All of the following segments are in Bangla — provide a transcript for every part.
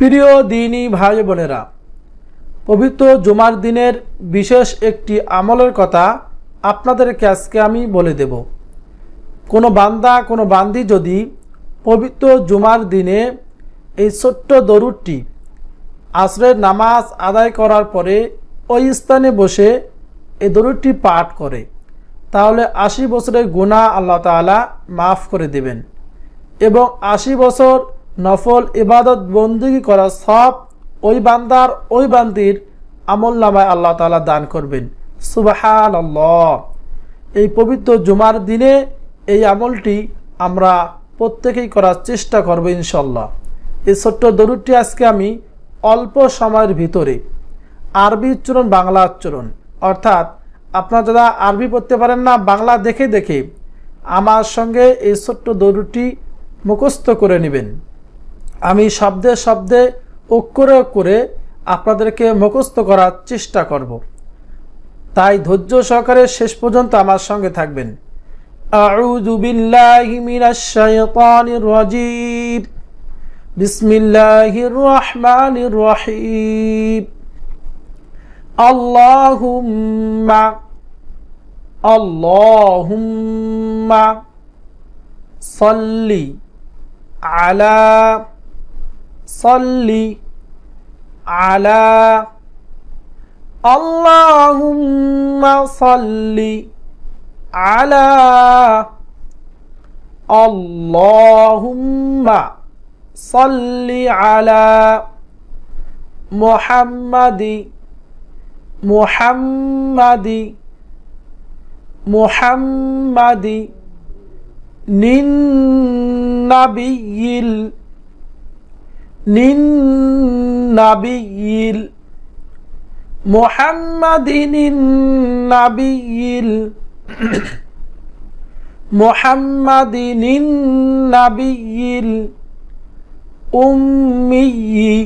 প্রিয় দিনী ভাই বোনেরা, পবিত্র জুমার দিনের বিশেষ একটি আমলের কথা আপনাদেরকে আজকে আমি বলে দেব। কোনো বান্দা কোনো বান্দি যদি পবিত্র জুমার দিনে এই ছোট্ট দরুদটি আসরের নামাজ আদায় করার পরে ওই স্থানে বসে এই দরুদটি পাঠ করে, তাহলে 80 বছরের গুনাহ আল্লাহ তাআলা মাফ করে দেবেন এবং 80 বছর নফল ইবাদত বন্দেগী করা সব ওই বান্দার ওই বান্দির আমলনামায় আল্লাহ তাআলা দান করবেন। সুবহানাল্লাহ। এই পবিত্র জুমার দিনে এই আমলটি আমরা প্রত্যেকেই করার চেষ্টা করব ইনশাআল্লাহ। এই ছোট্ট দরুদটি আজকে আমি অল্প সময়ের ভিতরে আরবি উচ্চারণ বাংলা উচ্চারণ, অর্থাৎ আপনারা যারা আরবি পড়তে পারেন না, বাংলা দেখে দেখে আমার সঙ্গে এই ছোট্ট দরুদটি মুখস্থ করে নেবেন। আমি শব্দে শব্দে অক্ষরে অক্ষরে আপনাদেরকে মুখস্থ করার চেষ্টা করব, তাই ধৈর্য সহকারে শেষ পর্যন্ত আমার সঙ্গে থাকবেন। আউযু বিল্লাহি মিনাশ শাইতানির রাজীম। বিসমিল্লাহির রহমানির রহিম। আল্লাহুম্মা সাল্লি আলা আল্লাহুম্মা সাল্লি আলা আল্লাহুম্মা সাল্লি আলা মুহাম্মাদি নিন নাবিয়িল মুহাম্মাদিনিন নাবিয়িল উম্মিয়্যি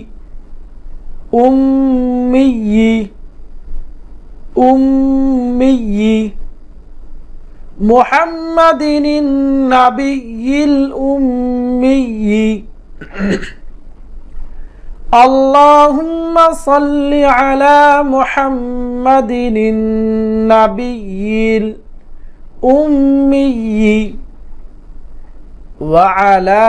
মুহাম্মাদিনিন নাবিয়িল উম্মিয়্যি। আল্লাহুম্মা সাল্লি আলা মুহাম্মাদিনিন নাবিয়িল উম্মিয়্যি ওয়া আলা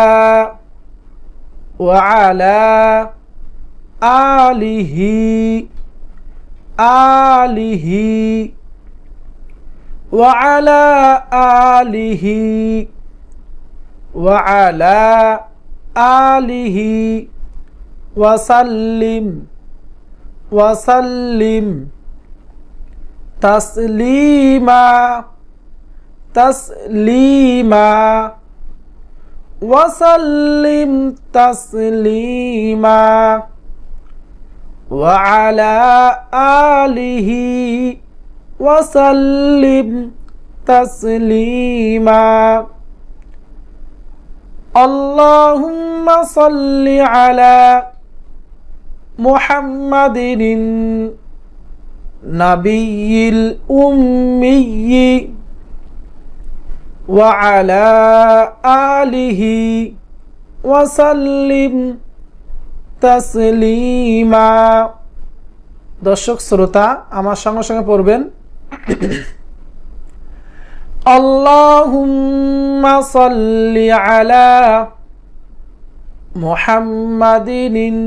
আলিহি ওয়াসাল্লিম তাসলিমা ওয়াসাল্লিম তাসলিমা ওয়া আলা আলিহি ওয়াসাল্লিম তাসলিমা। আল্লাহুম্মা সাল্লি আলা মুহাম্মাদিনিন নাবিয়িল উম্মিয়্যি ওয়া আলা আলিহি ওয়াসাল্লিম তাসলিমা। দর্শক শ্রোতা, আমার সঙ্গে সঙ্গে পড়বেন। আল্লাহুম্মা সাল্লি আলা মুহাম্মাদিনিন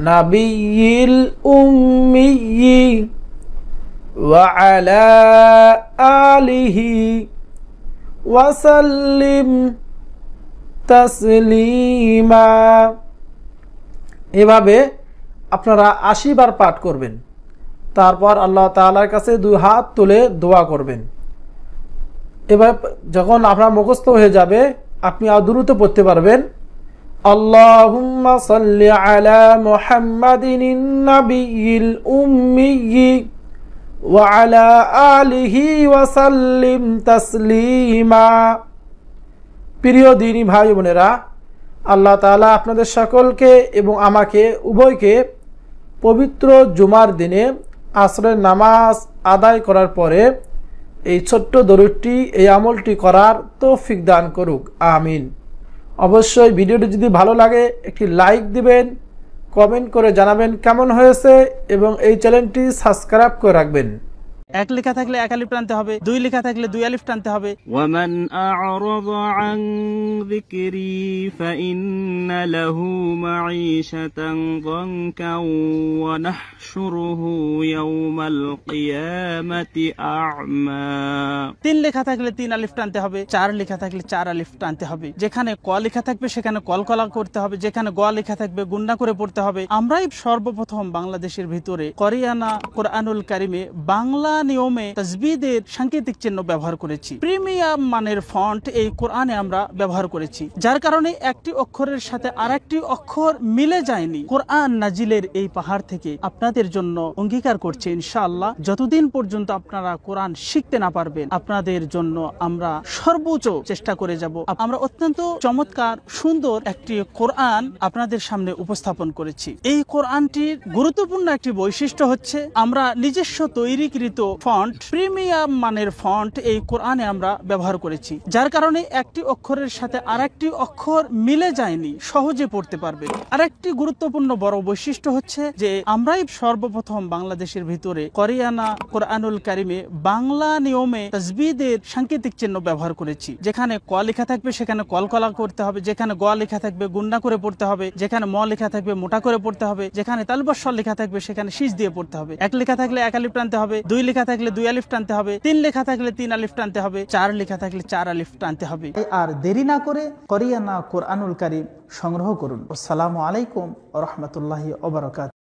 নাবিয়িল উম্মিয়্যি ওয়া আলা আলিহি ওয়াসাল্লিম তাসলিমা। এভাবে আপনারা 80 বার পাঠ করবেন। তারপর আল্লাহ তাআলার কাছে 2 হাত তুলে দোয়া করবেন। এবার যখন আপনার মুখস্থ হয়ে যাবে, আপনি আর দ্রুত পড়তে পারবেন। আল্লাহুম্মা সাল্লি আলা মুহাম্মাদিনিন নাবিয়িল উম্মিয়্যি ওয়া আলা আলিহি ওয়াসাল্লিম তাসলিমা। প্রিয় দিনী ভাই বোনেরা, আল্লাহ তাআলা আপনাদের সকলকে এবং আমাকে উভয়কে পবিত্র জুমার দিনে আসরের নামাজ আদায় করার পরে এই ছোট্ট দরুদটি, এই আমলটি করার তৌফিক দান করুক। আমিন। অবশ্যই ভিডিওটি যদি ভালো লাগে একটি লাইক দিবেন, কমেন্ট করে জানাবেন কেমন হয়েছে এবং এই চ্যানেলটি সাবস্ক্রাইব করে রাখবেন। এক লেখা থাকলে এক আলিফ টানতে হবে, দুই লেখা থাকলে দুই আলিফ টানতে হবে। ওয়ামান আ'রাযা আন যিকরি ফাইন্না লাহু মাঈশাতান যানকান ওয়া নাহশুরুহু ইয়াওমাল কিয়ামাতি আ'মা। তিন লেখা থাকলে তিন আলিফ টানতে হবে, চার লেখা থাকলে চার আলিফ টানতে হবে। যেখানে ক লেখা থাকবে সেখানে কলকলা করতে হবে, যেখানে গ লেখা থাকবে গুন্না করে পড়তে হবে। আমরাই সর্বপ্রথম বাংলাদেশের ভিতরে কোরিয়ানা কোরআনুল কারিমে বাংলা নিয়মে তাজবিদের সাংকেতিক চিহ্ন ব্যবহার করেছি। প্রিমিয়াম মানের ফন্ট এই কোরআনে আমরা ব্যবহার করেছি, যার কারণে একটি অক্ষরের সাথে আরেকটি অক্ষর মিলে যায়নি। কোরআন নাজিলের এই পাহাড় থেকে আপনাদের জন্য অঙ্গীকার করছে ইনশাআল্লাহ, যতদিন পর্যন্ত আপনারা কোরআন শিখতে না পারবেন আপনাদের জন্য আমরা সর্বোচ্চ চেষ্টা করে যাব। আমরা অত্যন্ত চমৎকার সুন্দর একটি কোরআন আপনাদের সামনে উপস্থাপন করেছি। এই কোরআনটির গুরুত্বপূর্ণ একটি বৈশিষ্ট্য হচ্ছে আমরা নিজস্ব তৈরিকৃত ফন্ট, প্রিমিয়াম মানের ফন্ট এই কোরআনে আমরা ব্যবহার করেছি, যার কারণে একটি অক্ষরের সাথে আরেকটি অক্ষর মিলে যায়নি, সহজে পড়তে পারবেন। আরেকটি গুরুত্বপূর্ণ বড় বৈশিষ্ট্য হচ্ছে যে আমরাই সর্বপ্রথম বাংলাদেশের ভিতরে কোরিয়ানা কোরআনুল কারিমে বাংলা নিয়মে তাজবিদের সাংকেতিক চিহ্ন ব্যবহার করেছি। যেখানে ক লেখা থাকবে সেখানে কলকলা করতে হবে, যেখানে গ লেখা থাকবে গুন্না করে পড়তে হবে, যেখানে ম লেখা থাকবে মোটা করে পড়তে হবে, যেখানে তালবস্বর লেখা থাকবে সেখানে শীষ দিয়ে পড়তে হবে। এক লেখা থাকলে এক আলিফ টানতে হবে, দুই লেখা থাকলে দুই আলিফ টানতে হবে, তিন লেখা থাকলে তিন আলিফ টানতে হবে, চার লেখা থাকলে চার আলিফ টানতে হবে। আর দেরি না করে কোরিয়ানা কোরআনুল কারীম সংগ্রহ করুন। আসসালামু আলাইকুম ওয়া রাহমাতুল্লাহি ওয়া বারাকাতুহু।